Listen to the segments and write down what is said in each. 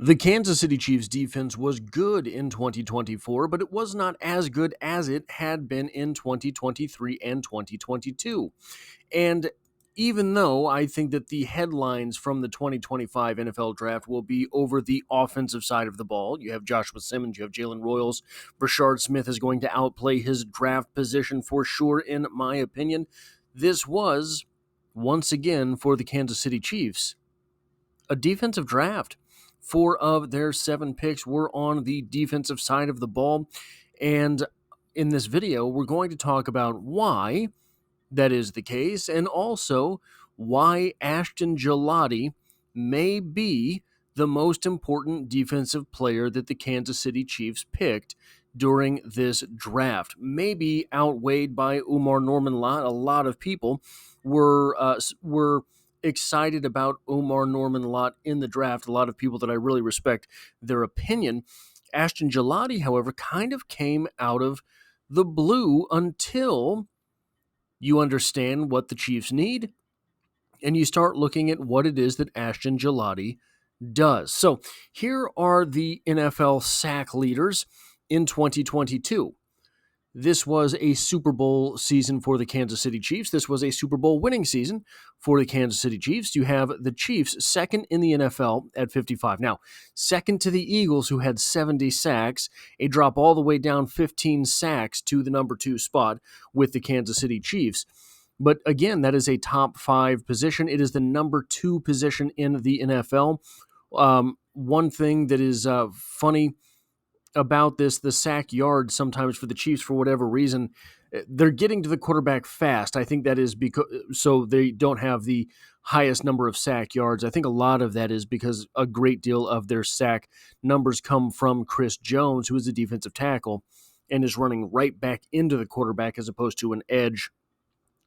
The Kansas City Chiefs defense was good in 2024, but it was not as good as it had been in 2023 and 2022. And even though I think that the headlines from the 2025 NFL draft will be over the offensive side of the ball, you have Joshua Simmons, you have Jalen Royals, Brashard Smith is going to outplay his draft position for sure, in my opinion. This was, once again, for the Kansas City Chiefs, a defensive draft. 4 of their 7 picks were on the defensive side of the ball. And in this video, we're going to talk about why that is the case, and also why Ashton Gillotte may be the most important defensive player that the Kansas City Chiefs picked during this draft. Maybe outweighed by Umar Norman-Lott. A lot of people were excited about Umar Norman-Lott in the draft. A lot of people that I really respect their opinion. Ashton Gillotte, however, kind of came out of the blue until you understand what the Chiefs need, and you start looking at what it is that Ashton Gillotte does. So here are the NFL sack leaders in 2022. This was a Super Bowl season for the Kansas City Chiefs. This was a Super Bowl winning season for the Kansas City Chiefs. You have the Chiefs second in the NFL at 55. Now, second to the Eagles, who had 70 sacks, a drop all the way down 15 sacks to the number 2 spot with the Kansas City Chiefs. But again, that is a top 5 position. It is the number 2 position in the NFL. One thing that is funny about this, the sack yards sometimes for the Chiefs, for whatever reason, they're getting to the quarterback fast. I think that is because so they don't have the highest number of sack yards. I think a lot of that is because a great deal of their sack numbers come from Chris Jones, who is a defensive tackle and is running right back into the quarterback as opposed to an edge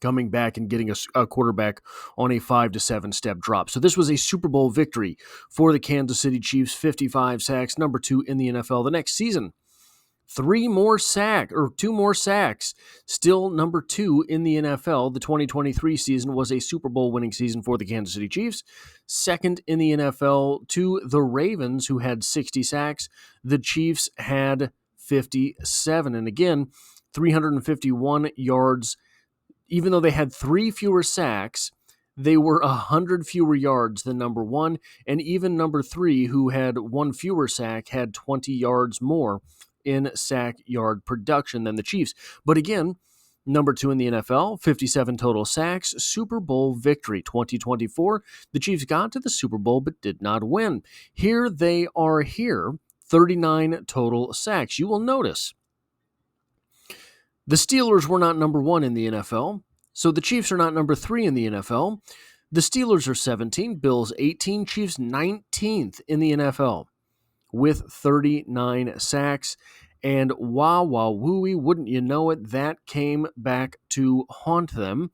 coming back and getting a quarterback on a 5 to 7 step drop. So this was a Super Bowl victory for the Kansas City Chiefs, 55 sacks, number 2 in the NFL. The next season, 2 more sacks, still number 2 in the NFL. The 2023 season was a Super Bowl winning season for the Kansas City Chiefs, second in the NFL to the Ravens, who had 60 sacks. The Chiefs had 57, and again, 351 yards. Even though they had 3 fewer sacks, they were 100 fewer yards than number 1, and even number 3, who had 1 fewer sack, had 20 yards more in sack yard production than the Chiefs. But again, number 2 in the NFL, 57 total sacks, Super Bowl victory. 2024, the Chiefs got to the Super Bowl but did not win. Here they are here, 39 total sacks. You will notice the Steelers were not number 1 in the NFL, so the Chiefs are not number 3 in the NFL. The Steelers are 17, Bills 18, Chiefs 19th in the NFL with 39 sacks. And wooey, wouldn't you know it, that came back to haunt them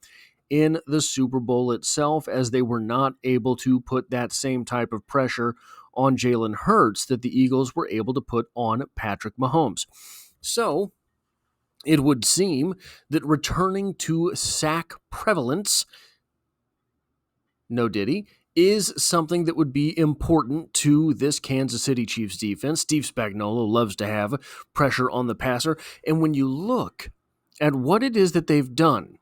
in the Super Bowl itself, as they were not able to put that same type of pressure on Jalen Hurts that the Eagles were able to put on Patrick Mahomes. So it would seem that returning to sack prevalence, no diddy, is something that would be important to this Kansas City Chiefs defense. Steve Spagnuolo loves to have pressure on the passer. And when you look at what it is that they've done,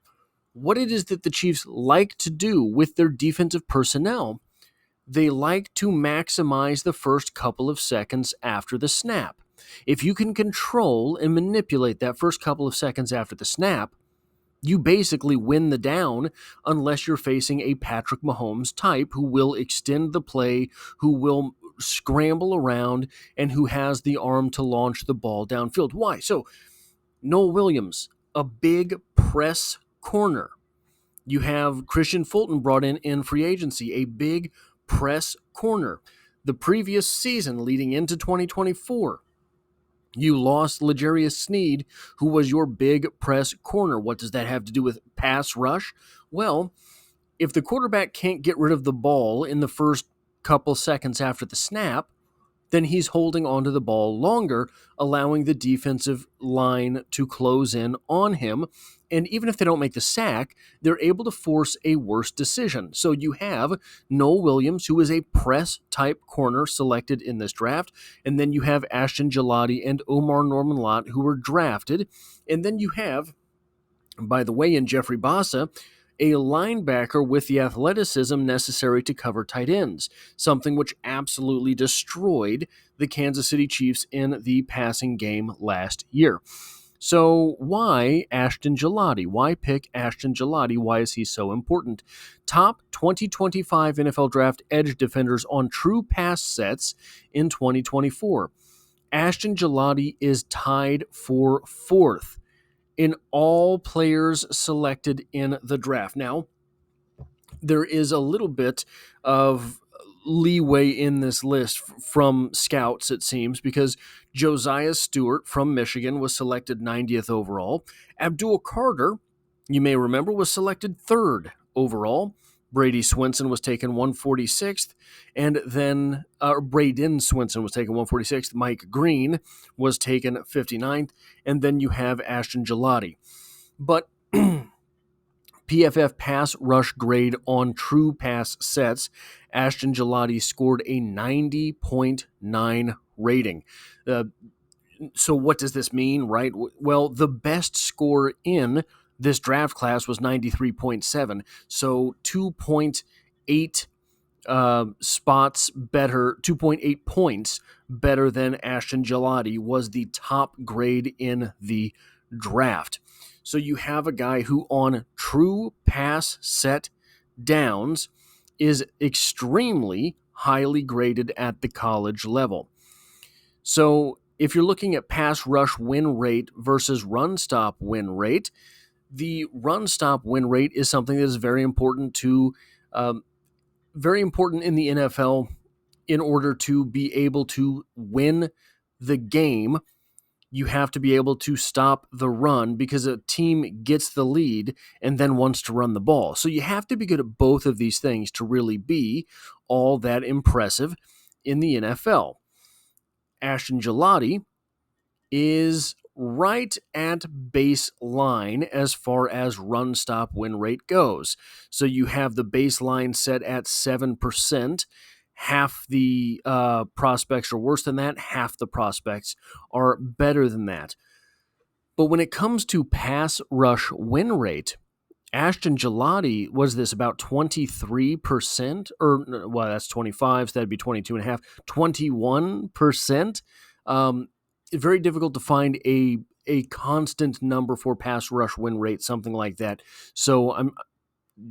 what it is that the Chiefs like to do with their defensive personnel, they like to maximize the first couple of seconds after the snap. If you can control and manipulate that first couple of seconds after the snap, you basically win the down, unless you're facing a Patrick Mahomes type who will extend the play, who will scramble around, and who has the arm to launch the ball downfield. Why? So, Noel Williams, a big press corner. You have Christian Fulton brought in free agency, a big press corner. The previous season leading into 2024, you lost L'Jarius Sneed, who was your big press corner. What does that have to do with pass rush? Well, if the quarterback can't get rid of the ball in the first couple seconds after the snap, then he's holding onto the ball longer, allowing the defensive line to close in on him. And even if they don't make the sack, they're able to force a worse decision. So you have Noel Williams, who is a press-type corner selected in this draft, and then you have Ashton Gillotte and Omar Norman-Lott, who were drafted, and then you have, by the way, in Jeffrey Bassa, a linebacker with the athleticism necessary to cover tight ends, something which absolutely destroyed the Kansas City Chiefs in the passing game last year. So why Ashton Gillotte? Why pick Ashton Gillotte? Why is he so important? Top 2025 NFL Draft edge defenders on true pass sets in 2024. Ashton Gillotte is tied for fourth in all players selected in the draft. Now, there is a little bit of leeway in this list from scouts, it seems, because Josiah Stewart from Michigan was selected 90th overall. Abdul Carter, you may remember, was selected 3rd overall. Brady Swinson was taken 146th, and then Braden Swinson was taken 146th. Mike Green was taken 59th, and then you have Ashton Gillotte. But PFF pass rush grade on true pass sets, Ashton Gillotte scored a 90.9 rating. So what does this mean, right? Well, the best score in this draft class was 93.7, so 2.8 spots better, 2.8 points better than Ashton Gillotte was the top grade in the draft. So you have a guy who on true pass set downs is extremely highly graded at the college level. So if you're looking at pass rush win rate versus run stop win rate, the run stop win rate is something that is very important to very important in the NFL in order to be able to win the game. You have to be able to stop the run because a team gets the lead and then wants to run the ball. So you have to be good at both of these things to really be all that impressive in the NFL. Ashton Gillotte is right at baseline as far as run stop win rate goes. So you have the baseline set at 7%. Half the prospects are worse than that. Half the prospects are better than that. But when it comes to pass rush win rate, Ashton Gillotte was this about 23%, or well, that's 25, so that'd be 22.5, 21%. Very difficult to find a constant number for pass rush win rate, something like that. So I'm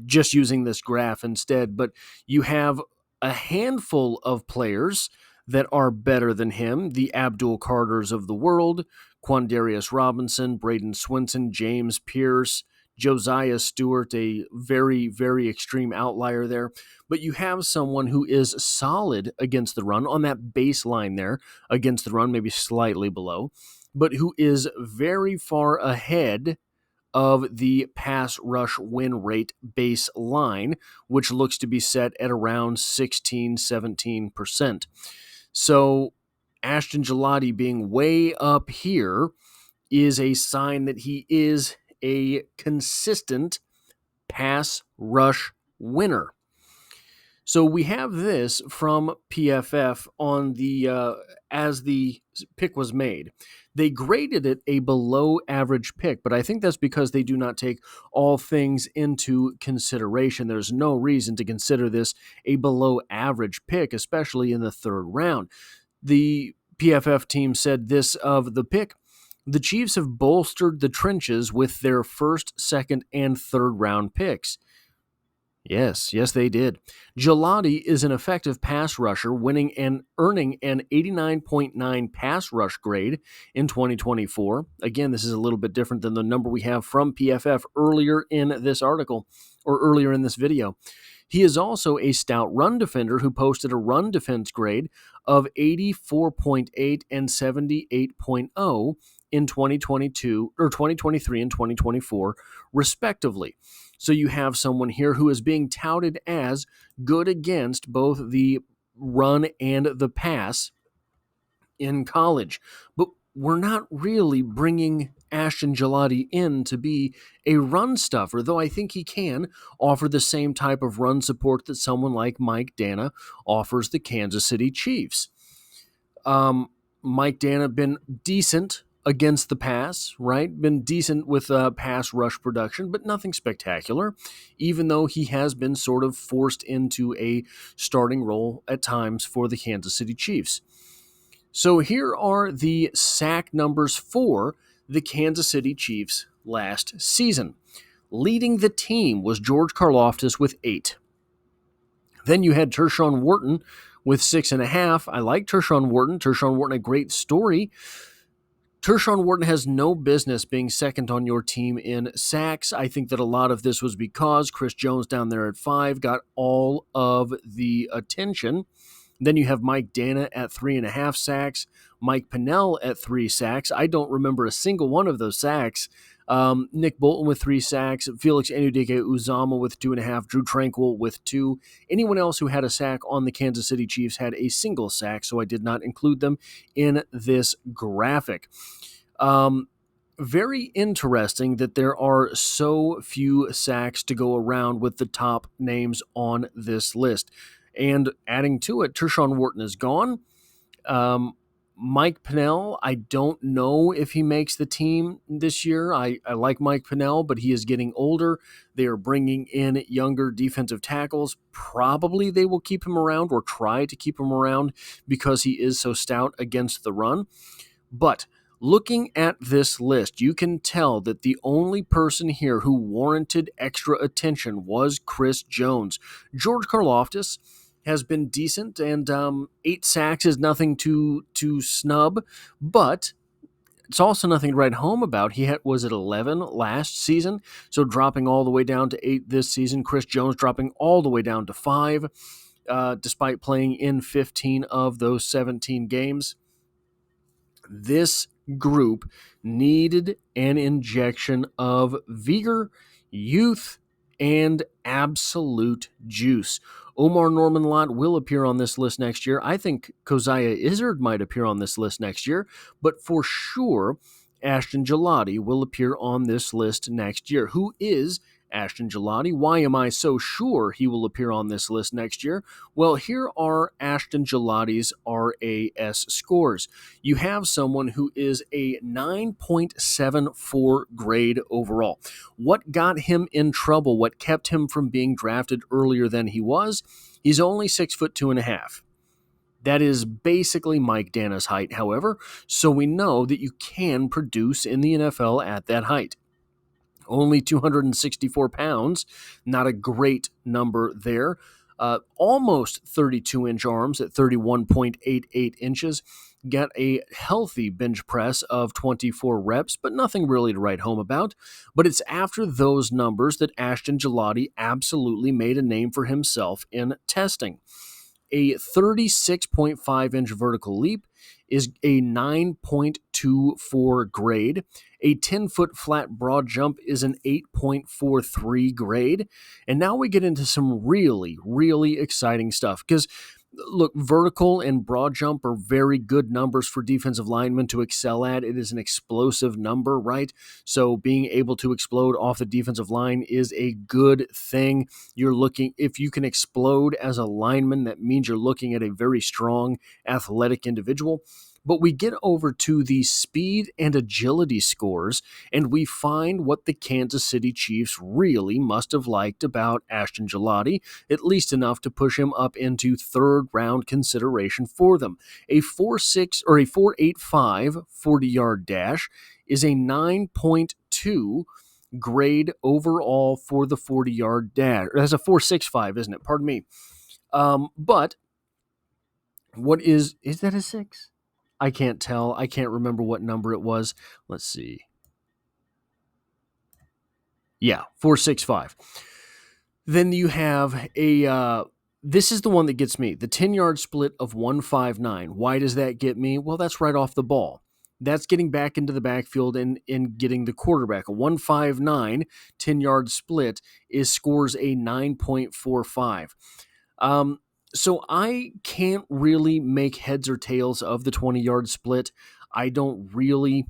just using this graph instead, but you have a handful of players that are better than him, the Abdul Carters of the world, Quandarius Robinson, Braden Swinson, James Pierce, Josiah Stewart, a very, very extreme outlier there. But you have someone who is solid against the run on that baseline there against the run, maybe slightly below, but who is very far ahead of the pass rush win rate baseline, which looks to be set at around 16-17%. So Ashton Gillotte being way up here is a sign that he is a consistent pass rush winner. So we have this from PFF on the as the pick was made. They graded it a below average pick, but I think that's because they do not take all things into consideration. There's no reason to consider this a below average pick, especially in the 3rd round. The PFF team said this of the pick: the Chiefs have bolstered the trenches with their 1st, 2nd, and 3rd round picks. Yes, they did. Gillotte is an effective pass rusher, winning and earning an 89.9 pass rush grade in 2024. Again, this is a little bit different than the number we have from PFF earlier in this article, or earlier in this video. He is also a stout run defender who posted a run defense grade of 84.8 and 78.0 in 2022 or 2023 and 2024, respectively. So you have someone here who is being touted as good against both the run and the pass, in college. But we're not really bringing Ashton Gillotte in to be a run stuffer, though I think he can offer the same type of run support that someone like Mike Danna offers the Kansas City Chiefs. Mike Danna been decent against the pass, right? Been decent with pass rush production, but nothing spectacular, even though he has been sort of forced into a starting role at times for the Kansas City Chiefs. So here are the sack numbers for the Kansas City Chiefs last season. Leading the team was George Karlaftis with 8. Then you had Tershawn Wharton with 6.5. I like Tershawn Wharton. Tershawn Wharton, a great story. Tershawn Wharton has no business being second on your team in sacks. I think that a lot of this was because Chris Jones down there at 5 got all of the attention. Then you have Mike Danna at 3.5 sacks, Mike Pennell at 3 sacks. I don't remember a single one of those sacks. Nick Bolton with 3 sacks, Felix Anudike-Uzomah with 2.5, Drew Tranquill with 2. Anyone else who had a sack on the Kansas City Chiefs had a single sack, so I did not include them in this graphic. Very interesting that there are so few sacks to go around with the top names on this list. And adding to it, Tershawn Wharton is gone. Mike Pennell, I don't know if he makes the team this year. I like Mike Pennell, but he is getting older. They are bringing in younger defensive tackles. Probably they will keep him around or try to keep him around because he is so stout against the run. But looking at this list, you can tell that the only person here who warranted extra attention was Chris Jones. George Karlaftis has been decent, and 8 sacks is nothing to snub, but it's also nothing to write home about. He was at 11 last season, so dropping all the way down to 8 this season. Chris Jones dropping all the way down to 5, despite playing in 15 of those 17 games. This group needed an injection of vigor, youth, and absolute juice. Omar Norman-Lott will appear on this list next year. I think Coziah Izzard might appear on this list next year, but for sure, Ashton Gillotte will appear on this list next year. Who is Ashton Gillotte? Why am I so sure he will appear on this list next year? Well, here are Ashton Gillotte's RAS scores. You have someone who is a 9.74 grade overall. What got him in trouble? What kept him from being drafted earlier than he was? He's only 6'2.5". That is basically Mike Danna's height, however, so we know that you can produce in the NFL at that height. Only 264 pounds, not a great number there. Almost 32-inch arms at 31.88 inches. Got a healthy bench press of 24 reps, but nothing really to write home about. But it's after those numbers that Ashton Gillotte absolutely made a name for himself in testing. A 36.5-inch vertical leap is a 9.24 grade. A 10-foot flat broad jump is an 8.43 grade. And now we get into some really, really exciting stuff. Because, look, vertical and broad jump are very good numbers for defensive linemen to excel at. It is an explosive number, right? So being able to explode off the defensive line is a good thing. If you can explode as a lineman, that means you're looking at a very strong, athletic individual. But we get over to the speed and agility scores, and we find what the Kansas City Chiefs really must have liked about Ashton Gillotte, at least enough to push him up into third-round consideration for them. A 4.6 or a 4.85 40-yard dash is a 9.2 grade overall for the 40-yard dash. That's a 4.65, isn't it? Pardon me. But what is that a 6? I can't tell. I can't remember what number it was. Let's see. Yeah, 4.65. Then you have this is the one that gets me. The 10-yard split of 1.59. Why does that get me? Well, that's right off the ball. That's getting back into the backfield and getting the quarterback. A 1.59 10-yard split scores a 9.45. So I can't really make heads or tails of the 20-yard split. I don't really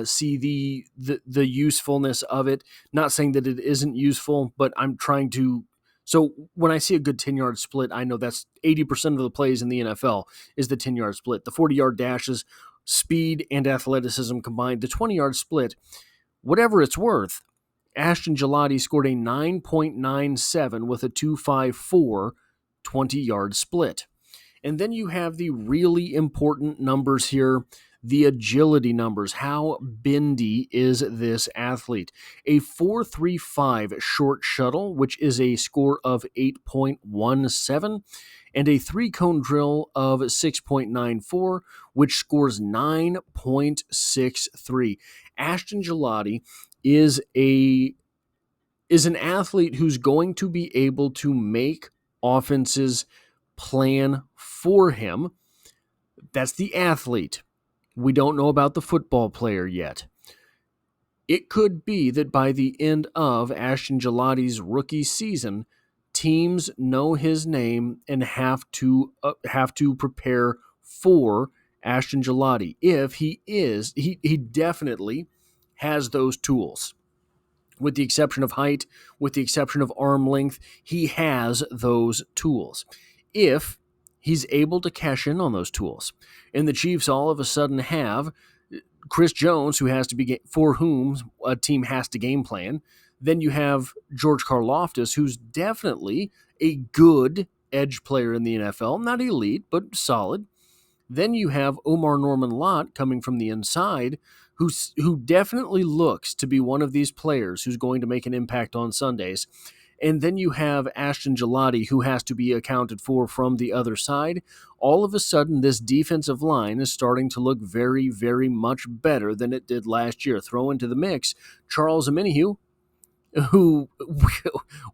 see the usefulness of it. Not saying that it isn't useful, but I'm trying to. So when I see a good 10-yard split, I know that's 80% of the plays in the NFL is the 10-yard split. The 40-yard dashes, speed and athleticism combined. The 20-yard split, whatever it's worth, Ashton Gillotte scored a 9.97 with a 2.54 20-yard split. And then you have the really important numbers here, the agility numbers. How bendy is this athlete? A 4.35 short shuttle, which is a score of 8.17, and a 3-cone drill of 6.94, which scores 9.63. Ashton Gillotte is an athlete who's going to be able to make offenses plan for him. That's the athlete. We don't know about the football player yet. It could be that by the end of Ashton Gillotte's rookie season, teams know his name and have to prepare for Ashton Gillotte. If he definitely has those tools. With the exception of height, with the exception of arm length, he has those tools. If he's able to cash in on those tools, and the Chiefs all of a sudden have Chris Jones, for whom a team has to game plan, then you have George Karlaftis, who's definitely a good edge player in the NFL, not elite, but solid. Then you have Omar Norman-Lott coming from the inside, who definitely looks to be one of these players who's going to make an impact on Sundays. And then you have Ashton Gillotte, who has to be accounted for from the other side. All of a sudden, this defensive line is starting to look very, very much better than it did last year. Throw into the mix Charles Omenihu, who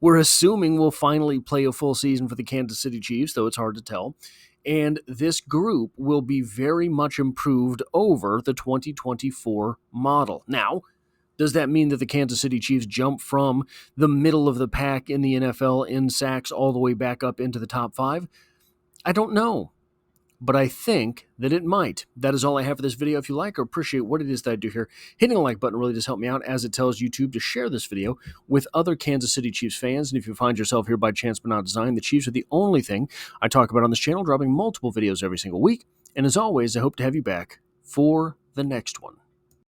we're assuming will finally play a full season for the Kansas City Chiefs, though it's hard to tell. And this group will be very much improved over the 2024 model. Now, does that mean that the Kansas City Chiefs jump from the middle of the pack in the NFL in sacks all the way back up into the top 5? I don't know, but I think that it might. That is all I have for this video. If you like or appreciate what it is that I do here, hitting the like button really does help me out, as it tells YouTube to share this video with other Kansas City Chiefs fans. And if you find yourself here by chance but not design, the Chiefs are the only thing I talk about on this channel, dropping multiple videos every single week. And as always, I hope to have you back for the next one.